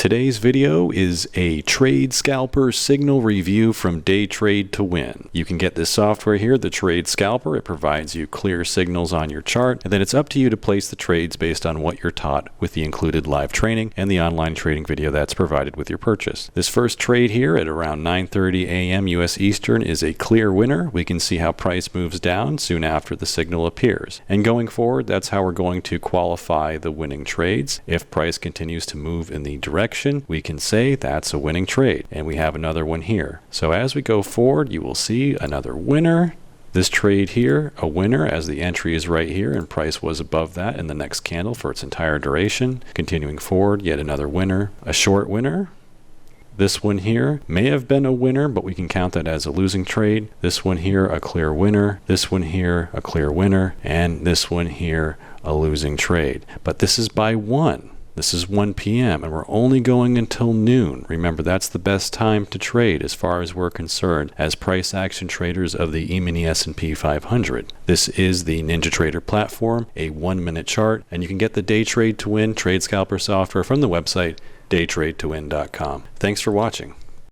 Today's video is a Trade Scalper signal review from DayTradeToWin. You can get this software here, the Trade Scalper. It provides you clear signals on your chart, and then it's up to you to place the trades based on what you're taught with the included live training and the online trading video that's provided with your purchase. This first trade here at around 9:30 a.m. US Eastern is a clear winner. We can see how price moves down soon after the signal appears. And going forward, that's how we're going to qualify the winning trades. If price continues to move in the direction, we can say that's a winning trade. And we have another one here. So as we go forward, you will see another winner. This trade here, a winner, as the entry is right here and price was above that in the next candle for its entire duration. Continuing forward, yet another winner, a short winner. This one here may have been a winner, but we can count that as a losing trade. This one here, a clear winner. This one here, a clear winner. And this one here, a losing trade. But this is by one. This is 1 p.m. and we're only going until noon. Remember, that's the best time to trade as far as we're concerned as price action traders of the E-mini S&P 500. This is the NinjaTrader platform, a 1-minute chart, and you can get the DayTradeToWin Trade Scalper software from the website DayTradeToWin.com. Thanks for watching.